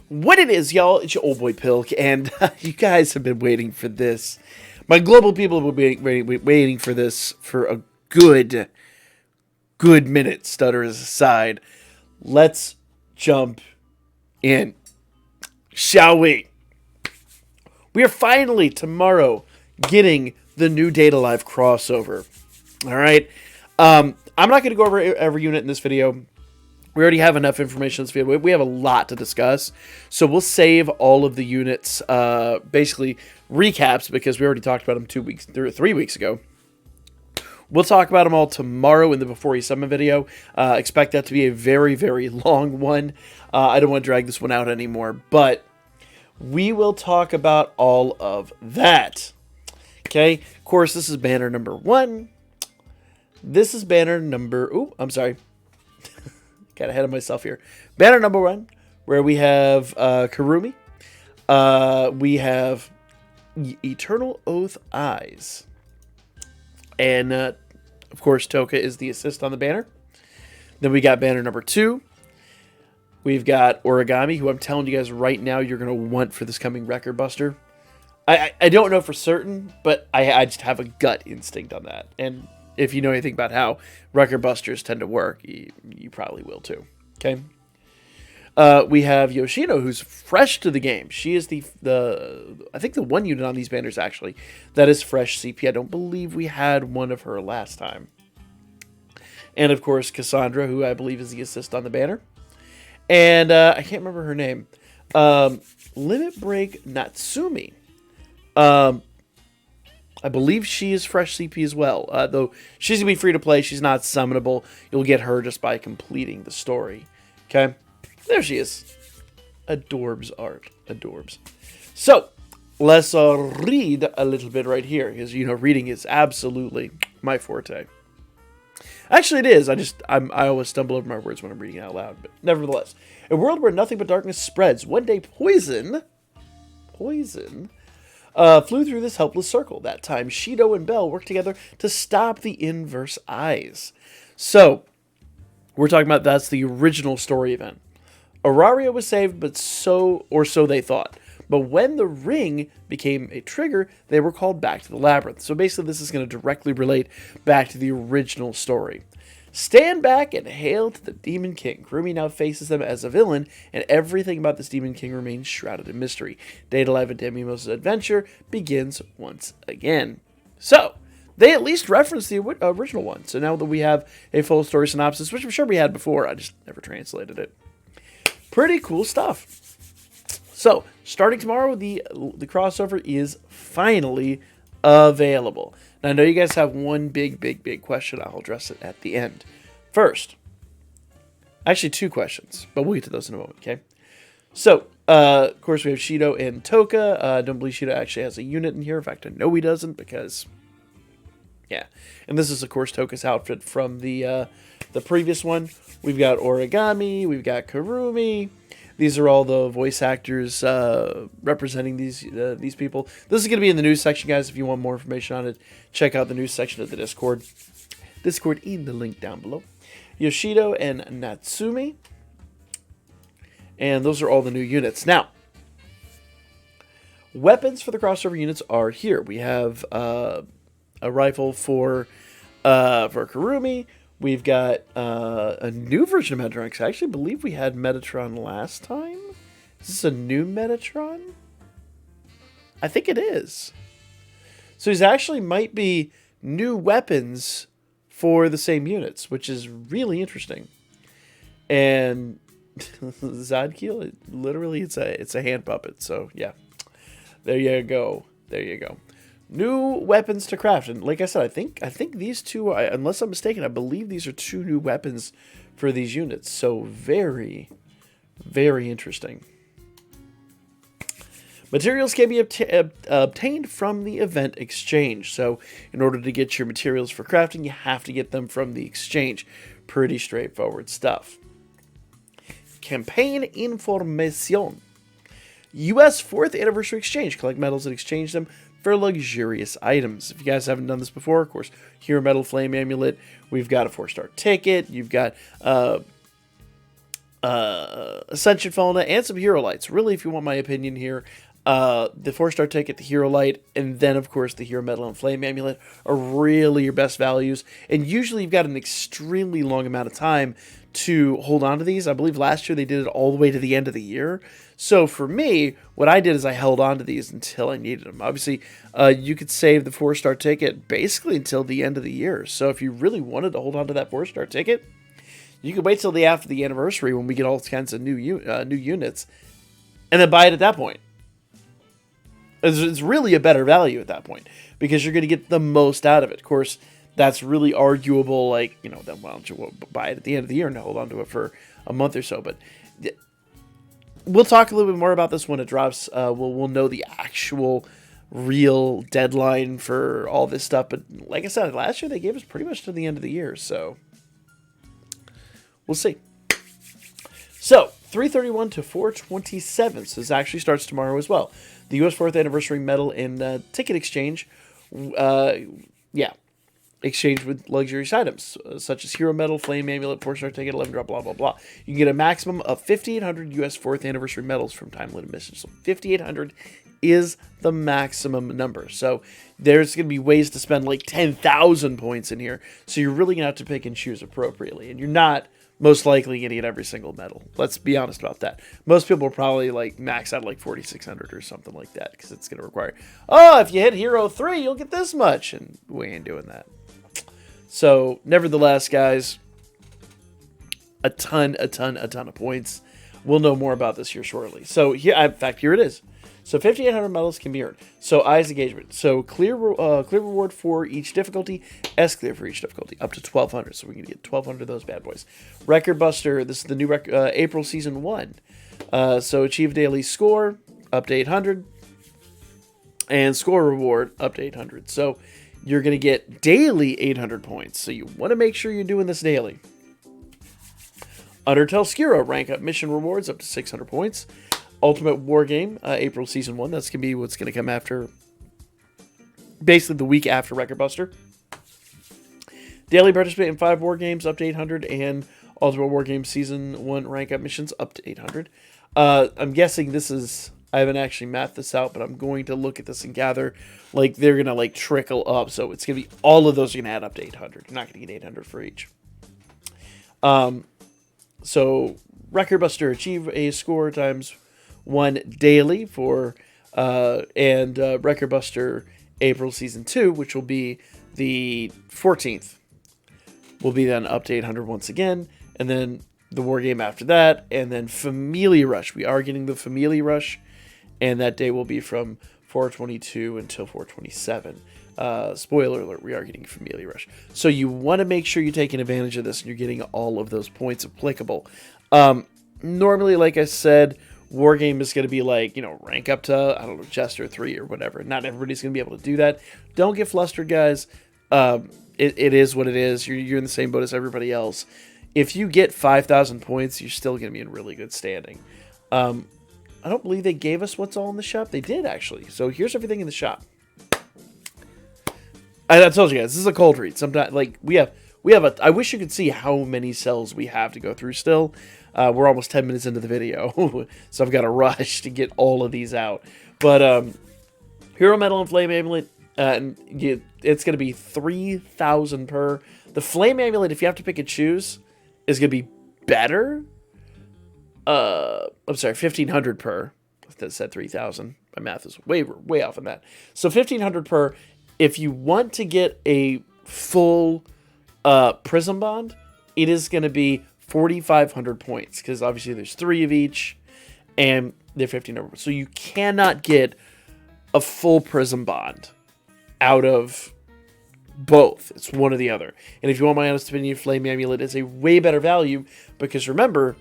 What it is, y'all, it's your old boy Pilk, and you guys have been waiting for this. My global people have been waiting for this for a good minute, stutters aside. Let's jump in, shall we? We are finally, tomorrow, getting the new Data Live crossover. Alright? I'm not going to go over every unit in this video. We already have enough information in this video. We have a lot to discuss. So we'll save all of the units, basically recaps, because we already talked about them 3 weeks ago. We'll talk about them all tomorrow in the Before You Summon video. Expect that to be a very, very long one. I don't want to drag this one out anymore, but we will talk about all of that. Okay, of course, this is banner number 1. This is banner number... Ooh, I'm sorry. Got ahead of myself here. Banner number 1, where we have Kurumi. We have Eternal Oath Eyes. And, of course, Toka is the assist on the banner. Then we got banner number 2. We've got Origami, who I'm telling you guys right now you're going to want for this coming Record Buster. I don't know for certain, but I just have a gut instinct on that. And if you know anything about how Record Busters tend to work, you probably will too. Okay. We have Yoshino, who's fresh to the game. She is I think the one unit on these banners, actually, that is fresh CP. I don't believe we had one of her last time. And, of course, Cassandra, who I believe is the assist on the banner. And I can't remember her name. Limit Break Natsumi. I believe she is fresh CP as well. Though she's going to be free to play. She's not summonable. You'll get her just by completing the story. Okay? There she is. Adorbs art. Adorbs. So, let's read a little bit right here. Because, you know, reading is absolutely my forte. Actually, it is. I always stumble over my words when I'm reading out loud. But nevertheless. A world where nothing but darkness spreads. One day, poison... flew through this helpless circle. That time, Shido and Bell worked together to stop the Inverse Eyes. So, we're talking about that's the original story event. Auraria was saved, but so they thought. But when the ring became a trigger, they were called back to the labyrinth. So basically, this is going to directly relate back to the original story. Stand back and hail to the Demon King. Kurumi now faces them as a villain, and everything about this Demon King remains shrouded in mystery. Data Live and Danmemo's adventure begins once again. So, they at least reference the original one. So now that we have a full story synopsis, which I'm sure we had before, I just never translated it. Pretty cool stuff. So, starting tomorrow, the crossover is finally available. Now, I know you guys have one big question. I'll address it at the end. First, actually 2 questions, but we'll get to those in a moment, okay? So, of course, we have Shido and Toka. I don't believe Shido actually has a unit in here. In fact, I know he doesn't because, yeah. And this is, of course, Toka's outfit from the previous one. We've got Origami. We've got Kurumi. These are all the voice actors representing these people. This is going to be in the news section, guys. If you want more information on it, check out the news section of the Discord. Discord in the link down below. Yoshido and Natsumi. And those are all the new units. Now, weapons for the crossover units are here. We have a rifle for Kurumi. We've got a new version of Metatron. I actually believe we had Metatron last time. Is this a new Metatron? I think it is. So these actually might be new weapons for the same units, which is really interesting. And Zadkiel, literally, it's a hand puppet. So yeah, there you go. There you go. New weapons to craft, and like I said, I think these two, unless I'm mistaken, I believe these are 2 new weapons for these units. So very, very interesting. Materials can be obtained from the event exchange. So in order to get your materials for crafting, you have to get them from the exchange. Pretty straightforward stuff. Campaign information. U.S. 4th Anniversary Exchange. Collect medals and exchange them for luxurious items. If you guys haven't done this before, of course, Hero Metal Flame Amulet. We've got a 4-star ticket. You've got Ascension Fauna, and some Hero Lights. Really, if you want my opinion here, the 4-star ticket, the Hero Light, and then, of course, the Hero Metal and Flame Amulet are really your best values. And usually you've got an extremely long amount of time to hold on to these. I believe last year they did it all the way to the end of the year. So for me, what I did is I held on to these until I needed them. Obviously, you could save the 4-star ticket basically until the end of the year. So if you really wanted to hold on to that 4-star ticket, you could wait till after the anniversary when we get all kinds of new units, and then buy it at that point. It's really a better value at that point because you're going to get the most out of it. Of course, that's really arguable. Like, then why don't you buy it at the end of the year and hold on to it for a month or so? But we'll talk a little bit more about this when it drops. We'll know the actual real deadline for all this stuff. But like I said, last year they gave us pretty much to the end of the year, so we'll see. So 331 to 427. So this actually starts tomorrow as well. The U.S. 4th Anniversary Medal and Ticket Exchange. Exchange with luxurious items, such as Hero Medal, Flame Amulet, 4-star ticket, 11 drop, blah, blah, blah. You can get a maximum of 5,800 U.S. 4th Anniversary medals from time-limited missions. So 5,800 is the maximum number. So there's going to be ways to spend like 10,000 points in here. So you're really going to have to pick and choose appropriately. And you're not most likely going to get every single medal. Let's be honest about that. Most people will probably like max out like 4,600 or something like that because it's going to require, if you hit Hero 3, you'll get this much. And we ain't doing that. So, nevertheless, guys, a ton of points. We'll know more about this here shortly. So, here it is. So, 5,800 medals can be earned. So, Eyes Engagement. So, clear reward for each difficulty, S clear for each difficulty, up to 1,200. So, we're going to get 1,200 of those bad boys. Record Buster. This is the new April Season 1. So, achieve daily score, up to 800. And score reward, up to 800. So, you're going to get daily 800 points, so you want to make sure you're doing this daily. Undertale Skira, rank up mission rewards up to 600 points. Ultimate War Game, April Season 1, that's going to be what's going to come after, basically the week after Record Buster. Daily participate in 5 war games, up to 800, and Ultimate War Game Season 1 rank up missions, up to 800. I'm guessing this is, I haven't actually mapped this out, but I'm going to look at this and gather, like, they're going to, like, trickle up. So it's going to be, all of those are going to add up to 800. You're not going to get 800 for each. So, Record Buster, achieve a score times 1 daily for, Record Buster April Season 2, which will be the 14th, will be then up to 800 once again. And then the war game after that, and then Familia Rush. We are getting the Familia Rush. And that day will be from 422 until 427. Spoiler alert, we are getting Familia Rush. So you want to make sure you're taking advantage of this and you're getting all of those points applicable. Normally, like I said, Wargame is going to be like, rank up to, I don't know, Jester 3 or whatever. Not everybody's going to be able to do that. Don't get flustered, guys. It is what it is. You're in the same boat as everybody else. If you get 5,000 points, you're still going to be in really good standing. I don't believe they gave us what's all in the shop. They did, actually. So here's everything in the shop. I told you guys, this is a cold read. Sometimes, like, we have I wish you could see how many cells we have to go through still. We're almost 10 minutes into the video, so I've got to rush to get all of these out. But Hero Metal and Flame Amulet, it's going to be 3,000 per. The Flame Amulet, if you have to pick and choose, is going to be better. I'm sorry, 1,500 per. That said 3,000. My math is way off on that. So 1,500 per. If you want to get a full Prism Bond, it is going to be 4,500 points because obviously there's 3 of each, and they're 1,500. So you cannot get a full Prism Bond out of both. It's one or the other. And if you want my honest opinion, Flame Amulet is a way better value because remember,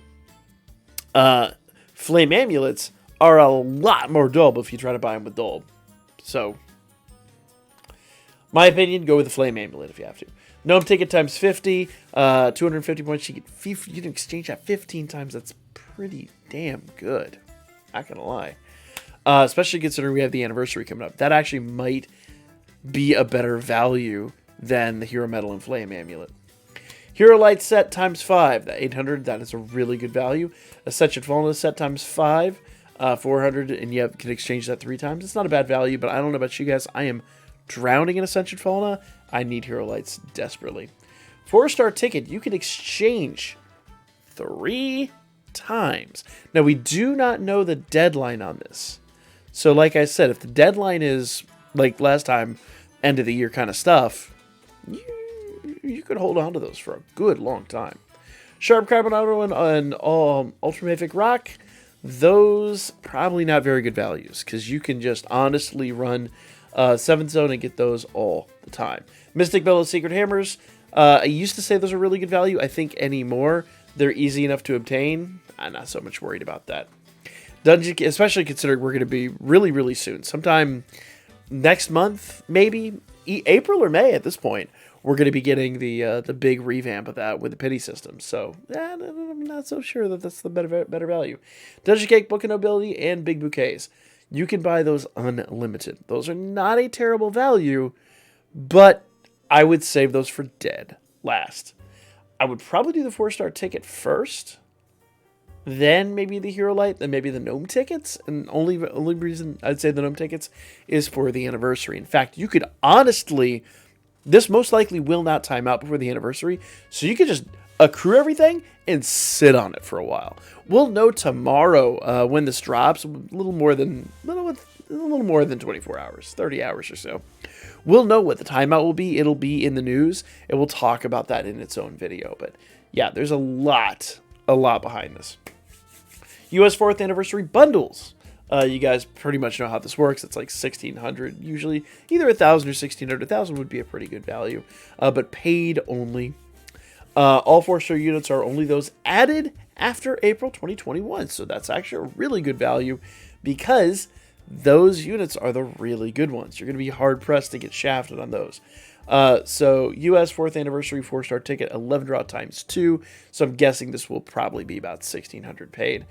Flame Amulets are a lot more dull if you try to buy them with dull. So, my opinion, go with the Flame Amulet if you have to. Gnome ticket times 50, 250 points. You can exchange that 15 times. That's pretty damn good. Not gonna lie. Especially considering we have the anniversary coming up. That actually might be a better value than the Hero Metal and Flame Amulet. Hero Light set times 5, that 800, that is a really good value. Ascension Fauna set times 5, 400, and you can exchange that 3 times. It's not a bad value, but I don't know about you guys. I am drowning in Ascension Fauna. I need Hero Lights desperately. 4-star ticket, you can exchange 3 times. Now, we do not know the deadline on this. So, like I said, if the deadline is, like last time, end of the year kind of stuff, you could hold on to those for a good long time. Sharp Carbon Auto and Ultramafic Rock, those probably not very good values, because you can just honestly run 7th Zone and get those all the time. Mystic Bellows Secret Hammers, I used to say those are really good value. I think anymore, they're easy enough to obtain. I'm not so much worried about that. Dungeon, especially considering we're going to be really, really soon. Sometime next month, maybe April or May at this point, we're going to be getting the big revamp of that with the pity system. So I'm not so sure that that's the better value. Dungeon Cake, Book of Nobility, and Big Bouquets. You can buy those unlimited. Those are not a terrible value, but I would save those for dead last. I would probably do the 4-star ticket first, then maybe the Hero Light, then maybe the Gnome tickets. And only reason I'd say the Gnome tickets is for the anniversary. In fact, you could honestly, this most likely will not time out before the anniversary, so you could just accrue everything and sit on it for a while. We'll know tomorrow when this drops, a little more than 24 hours, 30 hours or so. We'll know what the timeout will be. It'll be in the news, and we'll talk about that in its own video. But yeah, there's a lot behind this. US 4th anniversary bundles. You guys pretty much know how this works. It's like 1,600 usually. Either 1,000 or 1,600. 1,000 would be a pretty good value, but paid only. All 4-star units are only those added after April 2021. So that's actually a really good value because those units are the really good ones. You're going to be hard-pressed to get shafted on those. So US 4th anniversary 4-star ticket, 11 draw times 2. So I'm guessing this will probably be about 1,600 paid.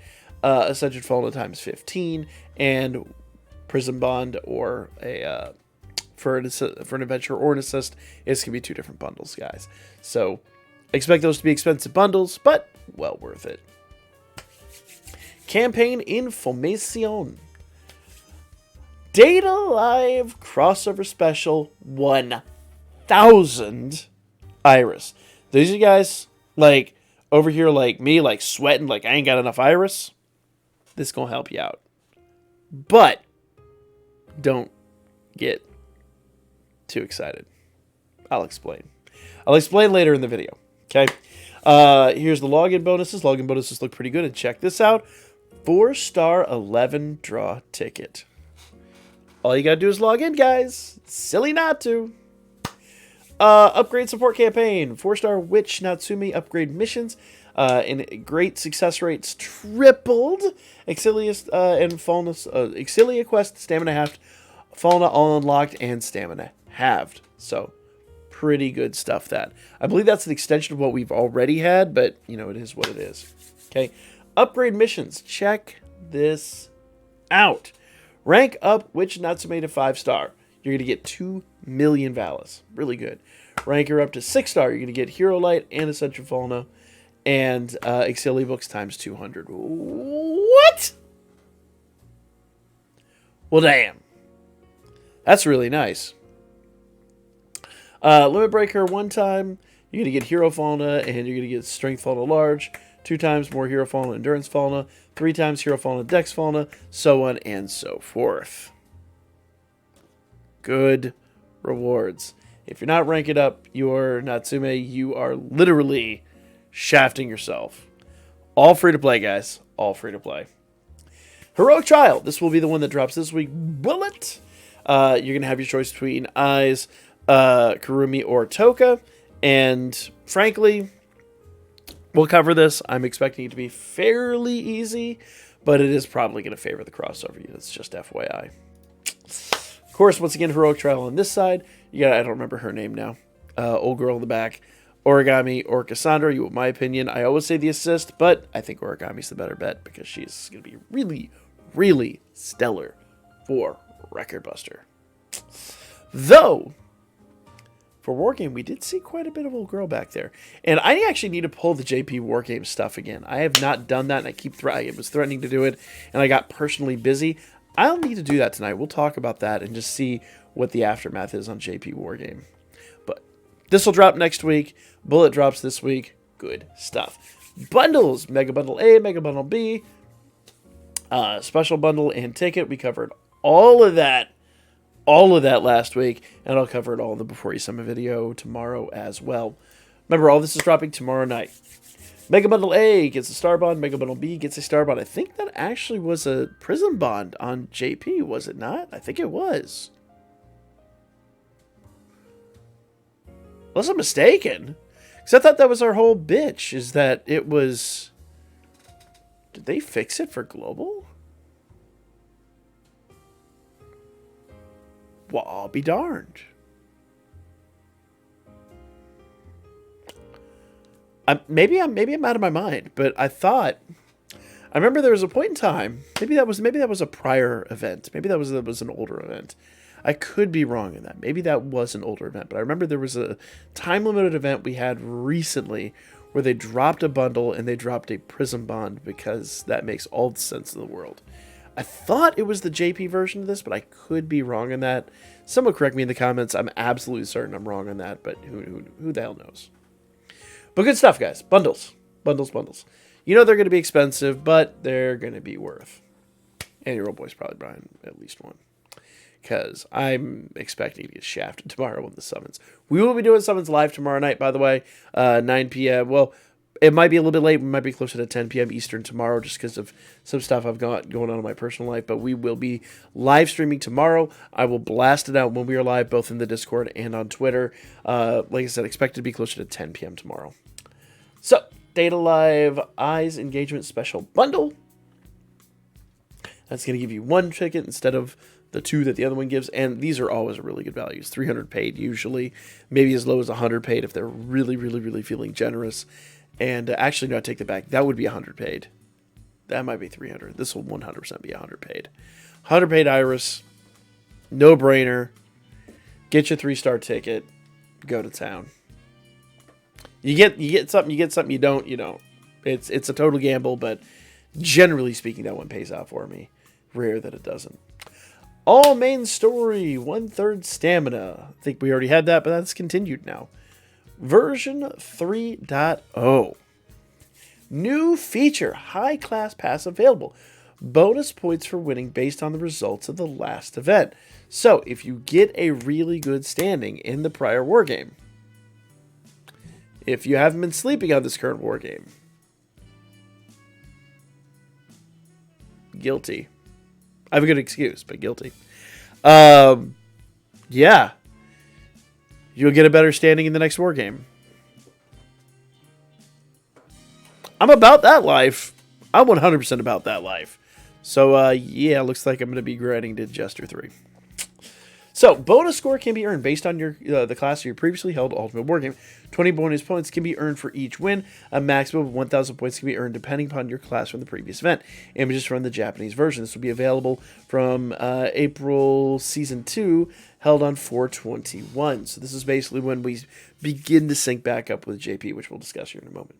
Ascension Fauna times 15, and Prism Bond or for an adventure or an assist, it's going to be 2 different bundles, guys. So expect those to be expensive bundles, but well worth it. Campaign Information. Data Live crossover special 1,000 Iris. These are you guys like over here like me, like sweating like I ain't got enough Iris. This gonna help you out. But don't get too excited. I'll explain. I'll explain later in the video. Okay. Here's the login bonuses. Login bonuses look pretty good. And check this out. 4-star 11 draw ticket. All you gotta do is log in, guys. Silly not to. Upgrade support campaign. 4-star Witch Natsumi upgrade missions. And great success rates tripled. Exilia and Fauna, Exilia quest, stamina halved. Fauna all unlocked and stamina halved. So pretty good stuff. That I believe that's an extension of what we've already had, but you know it is what it is. Okay, upgrade missions. Check this out. Rank up Witch Natsume to 5-star. You're gonna get 2 million Valis. Really good. Rank her up to 6-star. You're gonna get Hero Light and Ascension Fauna. And Exilia books times 200. What? Well, damn. That's really nice. Limit Breaker 1 time. You're going to get Hero Fauna, and you're going to get Strength Fauna Large. 2 times more Hero Fauna Endurance Fauna. 3 times Hero Fauna Dex Fauna. So on and so forth. Good rewards. If you're not ranking up your Natsume, you are literally shafting yourself. All free to play, guys. All free to play. Heroic Child. This will be the one that drops this week. Bullet. You're going to have your choice between Eyes, Kurumi, or Toka. And frankly, we'll cover this. I'm expecting it to be fairly easy, but it is probably going to favor the crossover units, just FYI. Of course, once again, Heroic Trial on this side. You got, I don't remember her name now. Old girl in the back. Origami or Cassandra, you, in my opinion. I always say the assist, but I think Origami's the better bet because she's going to be really, really stellar for Record Buster. Though, for Wargame, we did see quite a bit of old girl back there. And I actually need to pull the JP Wargame stuff again. I have not done that, and I was threatening to do it, and I got personally busy. I'll need to do that tonight. We'll talk about that and just see what the aftermath is on JP Wargame. But this will drop next week. Bullet drops this week. Good stuff. Bundles. Mega Bundle A, Mega Bundle B, Special Bundle, and Ticket. We covered all of that last week, and I'll cover it all in the Before You Summon video tomorrow as well. Remember, all this is dropping tomorrow night. Mega Bundle A gets a Star Bond. Mega Bundle B gets a Star Bond. I think that actually was a Prism Bond on JP, was it not? I think it was. Unless I'm mistaken. Because I thought that was our whole bitch, is that it was... Did they fix it for Global? Well, I'll be darned. Maybe I'm out of my mind, but I remember there was a point in time. Maybe that was a prior event. Maybe that was an older event. I could be wrong in that. Maybe that was an older event, but I remember there was a time limited event we had recently where they dropped a bundle and they dropped a Prism Bond because that makes all the sense in the world. I thought it was the JP version of this, but I could be wrong on that. Someone correct me in the comments. I'm absolutely certain I'm wrong on that, but who the hell knows? But good stuff, guys. Bundles. Bundles. You know they're going to be expensive, but they're going to be worth. And your old boy's probably buying at least one. Because I'm expecting to get shafted tomorrow on the summons. We will be doing summons live tomorrow night, by the way. 9 p.m. Well, it might be a little bit late. We might be closer to 10 p.m. Eastern tomorrow just because of some stuff I've got going on in my personal life. But we will be live streaming tomorrow. I will blast it out when we are live, both in the Discord and on Twitter. Like I said, expect it to be closer to 10 p.m. tomorrow. So, Data Live Eyes Engagement Special Bundle. That's going to give you one ticket instead of the two that the other one gives, and these are always really good values. 300 paid usually, maybe as low as 100 paid if they're really, really, really feeling generous. And actually, no, I take that back. That would be 100 paid. That might be 300. This will 100% be 100 paid. 100 paid Iris, no brainer. Get your 3-star ticket. Go to town. You get something. You don't. It's a total gamble, but generally speaking, that one pays out for me. Rare that it doesn't. All main story, 1/3 stamina. I think we already had that, but that's continued now. Version 3.0. New feature, high class pass available. Bonus points for winning based on the results of the last event. So, if you get a really good standing in the prior wargame, if you haven't been sleeping on this current wargame, guilty. I have a good excuse, but guilty. Yeah. You'll get a better standing in the next war game. I'm about that life. I'm 100% about that life. So, yeah, looks like I'm going to be grinding to Jester 3. So, bonus score can be earned based on your the class of your previously held Ultimate Wargame. 20 bonus points can be earned for each win. A maximum of 1,000 points can be earned depending upon your class from the previous event. Images from the Japanese version. This will be available from April Season 2, held on 4/21. So this is basically when we begin to sync back up with JP, which we'll discuss here in a moment.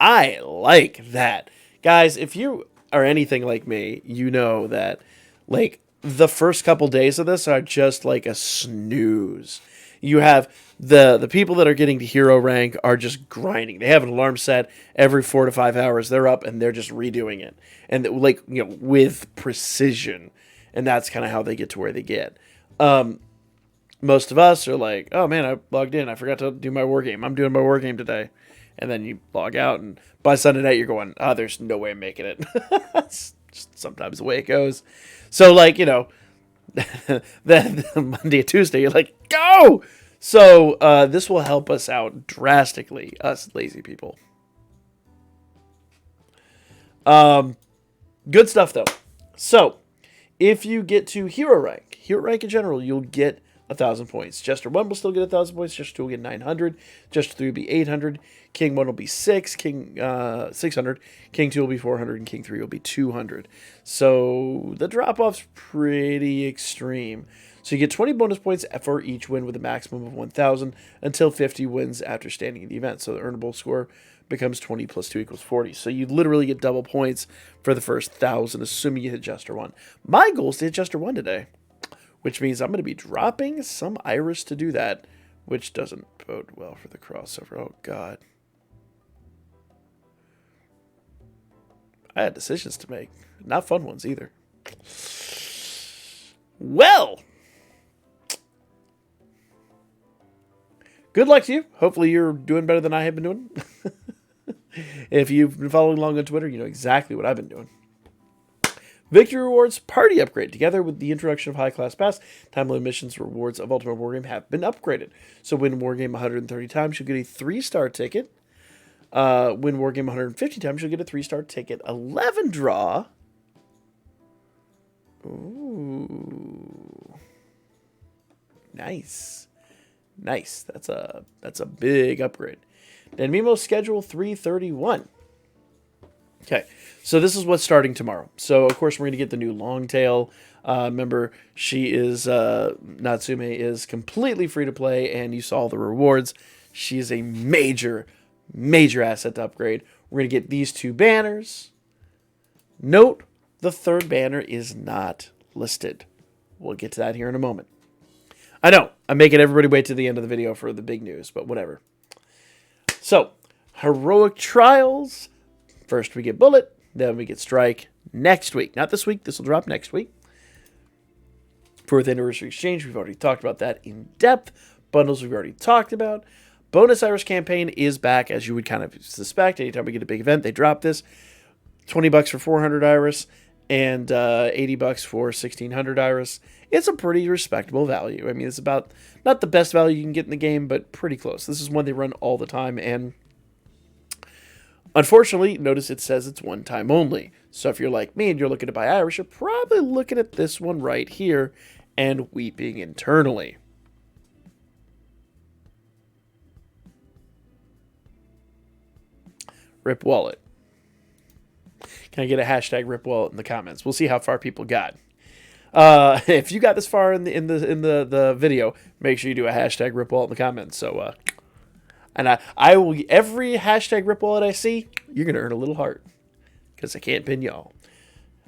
I like that. Guys, if you are anything like me, you know that like the first couple days of this are just like a snooze. You have the people that are getting to hero rank are just grinding. They have an alarm set every 4 to 5 hours. They're up and they're just redoing it, and like with precision. And that's kind of how they get to where they get. Most of us are like, oh man, I logged in. I forgot to do my war game. I'm doing my war game today. And then you log out, and by Sunday night, you're going, oh, there's no way I'm making it. It's just sometimes the way it goes. So, like, then Monday or Tuesday, you're like, go! So, this will help us out drastically, us lazy people. Good stuff, though. So, if you get to hero rank in general, you'll get 1,000 points. Jester 1 will still get 1,000 points. Jester 2 will get 900. Jester 3 will be 800. King 1 will be 600. King 2 will be 400. And King 3 will be 200. So the drop-off's pretty extreme. So you get 20 bonus points for each win with a maximum of 1,000 until 50 wins after standing in the event. So the earnable score becomes 20 plus 2 equals 40. So you literally get double points for the first 1,000, assuming you hit Jester 1. My goal is to hit Jester 1 today, which means I'm going to be dropping some Iris to do that, which doesn't bode well for the crossover. Oh, God. I had decisions to make. Not fun ones either. Well, good luck to you. Hopefully you're doing better than I have been doing. If you've been following along on Twitter, you know exactly what I've been doing. Victory Rewards Party Upgrade. Together with the introduction of High Class Pass, time limit missions rewards of Ultimate Wargame have been upgraded. So win Wargame 130 times, you'll get a 3-star ticket. Win Wargame 150 times, you'll get a 3-star ticket. 11 draw. Ooh. Nice. Nice. That's a big upgrade. Danmemo schedule 331. Okay, so this is what's starting tomorrow. So, of course, we're going to get the new Longtail. Remember, she is, Natsume is completely free to play, and you saw the rewards. She is a major, major asset to upgrade. We're going to get these 2 banners. Note, the 3rd banner is not listed. We'll get to that here in a moment. I know, I'm making everybody wait to the end of the video for the big news, but whatever. So, Heroic Trials. First we get Bullet, then we get Strike next week. Not this week, this will drop next week. 4th Anniversary Exchange, we've already talked about that in depth. Bundles we've already talked about. Bonus Iris campaign is back, as you would kind of suspect. Anytime we get a big event, they drop this. $20 for 400 Iris, and $80 for 1,600 Iris. It's a pretty respectable value. I mean, it's about, not the best value you can get in the game, but pretty close. This is one they run all the time, and unfortunately, notice it says it's one time only. So if you're like me and you're looking to buy Irish, you're probably looking at this one right here and weeping internally. Rip Wallet. Can I get a hashtag Rip Wallet in the comments? We'll see how far people got. If you got this far in the video, make sure you do a hashtag Rip Wallet in the comments. So, and I will, every hashtag Rip Wallet I see, you're gonna earn a little heart, because I can't pin y'all.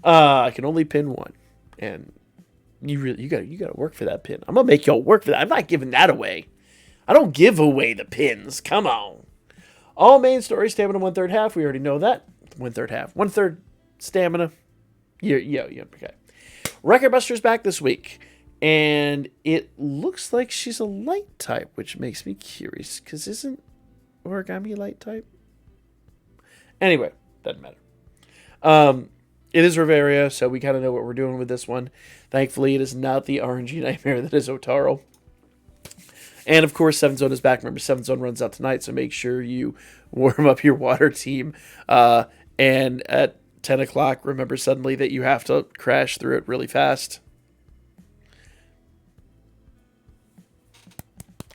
I can only pin one, and you gotta work for that pin. I'm gonna make y'all work for that. I'm not giving that away. I don't give away the pins. Come on. All main story stamina 1/3 half. We already know that. 1/3 half. 1/3 stamina. Yeah. Okay. Record Buster's back this week, and it looks like she's a light type, which makes me curious, because isn't Origami light type? Anyway, doesn't matter. It is Riveria, so we kind of know what we're doing with this one. Thankfully, it is not the RNG nightmare that is Otaro. And, of course, 7 Zone is back. Remember, 7 Zone runs out tonight, so make sure you warm up your water team. And at 10 o'clock, remember suddenly that you have to crash through it really fast.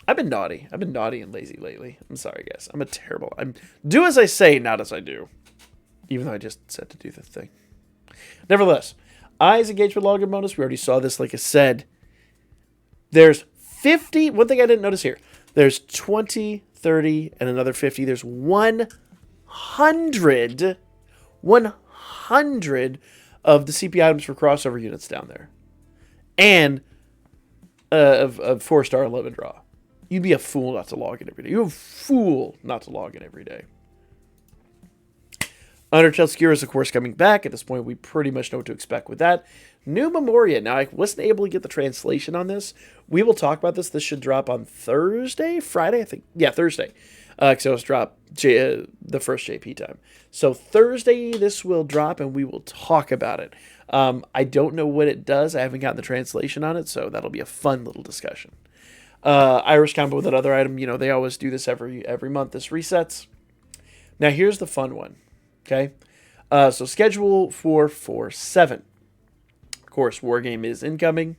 I've been naughty. I've been naughty and lazy lately. I'm sorry, guys. I'm terrible. I'm do as I say, not as I do. Even though I just said to do the thing. Nevertheless, Eyes engagement login bonus. We already saw this, like I said. There's 50. One thing I didn't notice here. There's 20, 30, and another 50. There's 100 of the CP items for crossover units down there. And of 4-star 11 draw. You'd be a fool not to log in every day. You're a fool not to log in every day. Untitled Chapter is, of course, coming back. At this point, we pretty much know what to expect with that. New Memoria. Now, I wasn't able to get the translation on this. We will talk about this. This should drop on Thursday? Friday, I think. Yeah, Thursday. Because it was drop the first JP time. So Thursday, this will drop, and we will talk about it. I don't know what it does. I haven't gotten the translation on it, so that'll be a fun little discussion. Irish combo with that other item. You know, they always do this every month. This resets. Now, here's the fun one. Okay, so schedule 447. Of course, Wargame is incoming.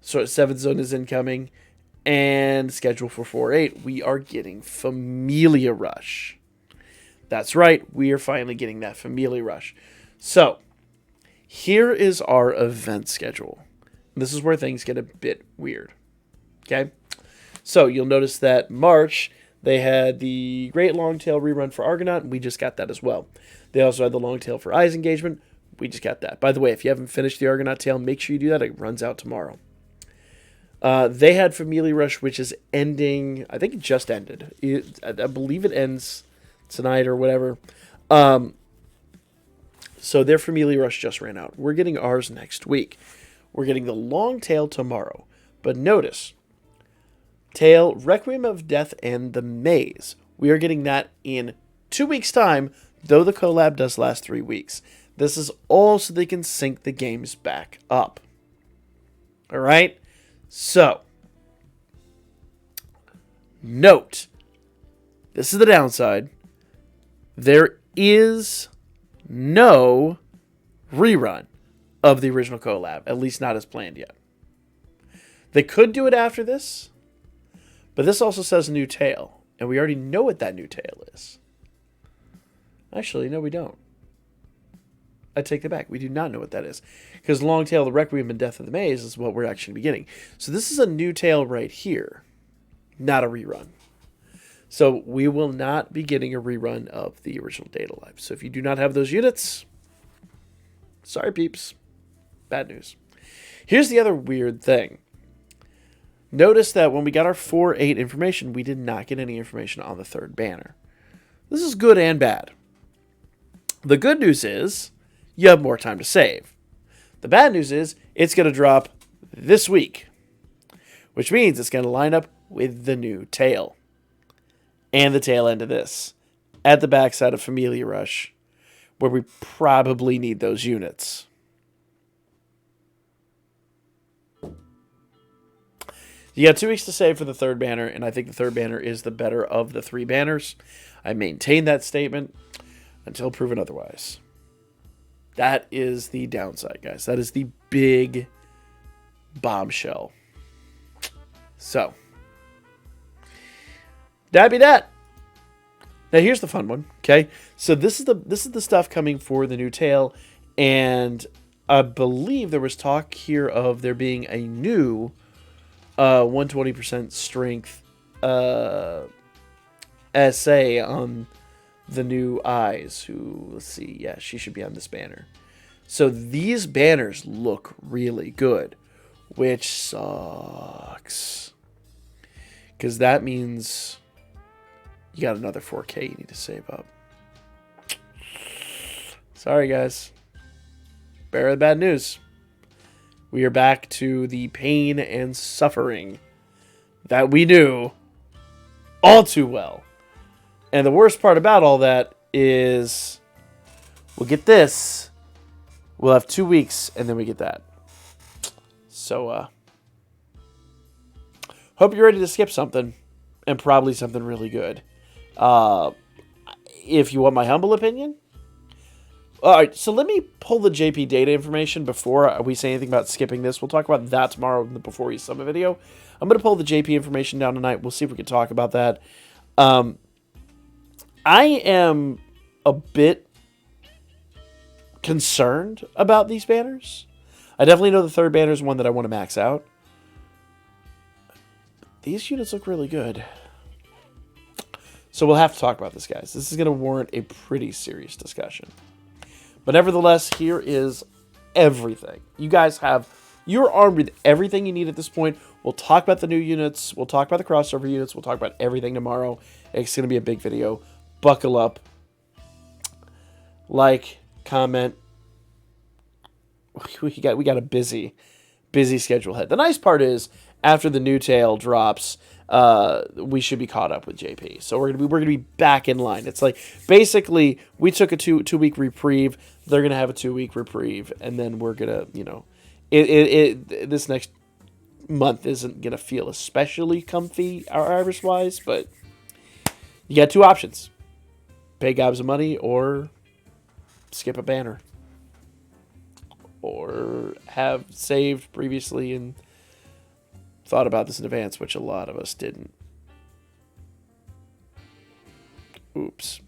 So 7th Zone is incoming. And schedule for 4-8, we are getting Familia Rush. That's right, we are finally getting that Familia Rush. So, here is our event schedule. This is where things get a bit weird. Okay? So, you'll notice that March, they had the Great Longtail rerun for Argonaut, and we just got that as well. They also had the Longtail for Eyes Engagement. We just got that. By the way, if you haven't finished the Argonaut Tail, make sure you do that. It runs out tomorrow. They had Familia Rush, which is ending. I think it just ended. I believe it ends tonight or whatever. So their Familia Rush just ran out. We're getting ours next week. We're getting the Long Tail tomorrow. But notice, Tail, Requiem of Death, and the Maze. We are getting that in 2 weeks' time, though the collab does last 3 weeks. This is all so they can sync the games back up. All right? So, note, this is the downside. There is no rerun of the original collab, at least not as planned yet. They could do it after this, but this also says new tail, and we already know what that new tail is. Actually, no, we don't. I take that back. We do not know what that is. Because Long Tail, the Requiem, and Death of the Maze is what we're actually beginning. So this is a new tail right here, not a rerun. So we will not be getting a rerun of the original Data Life. So if you do not have those units, sorry peeps, bad news. Here's the other weird thing. Notice that when we got our 4-8 information, we did not get any information on the third banner. This is good and bad. The good news is you have more time to save. The bad news is it's going to drop this week, which means it's going to line up with the new tail and the tail end of this at the backside of Familia Rush, where we probably need those units. You got 2 weeks to save for the third banner, and I think the third banner is the better of the 3 banners. I maintain that statement until proven otherwise. That is the downside, guys. That is the big bombshell. So, that'd be that. Now here's the fun one, okay? So this is the stuff coming for the new tail, and I believe there was talk here of there being a new 120% strength essay on the new eyes, who, let's see, yeah, she should be on this banner. So these banners look really good, which sucks, because that means you got another 4K you need to save up. Sorry, guys. Bear the bad news. We are back to the pain and suffering that we knew all too well. And the worst part about all that is we'll get this. We'll have 2 weeks, and then we get that. So, hope you're ready to skip something, and probably something really good. If you want my humble opinion. All right, so let me pull the JP data information before we say anything about skipping this. We'll talk about that tomorrow in the Before You Summit video. I'm going to pull the JP information down tonight. We'll see if we can talk about that. I am a bit concerned about these banners. I definitely know the third banner is one that I want to max out. These units look really good. So we'll have to talk about this, guys. This is going to warrant a pretty serious discussion. But nevertheless, here is everything. You're armed with everything you need at this point. We'll talk about the new units. We'll talk about the crossover units. We'll talk about everything tomorrow. It's going to be a big video. Buckle up. Like, comment. We got a busy schedule ahead. The nice part is, after the new tail drops, we should be caught up with JP. So we're gonna be back in line. It's like basically we took a two week reprieve. They're gonna have a 2 week reprieve, and then we're gonna, this next month isn't gonna feel especially comfy Irish wise, but you got 2 options: pay gobs of money or skip a banner, or have saved previously and thought about this in advance, which a lot of us didn't. Oops.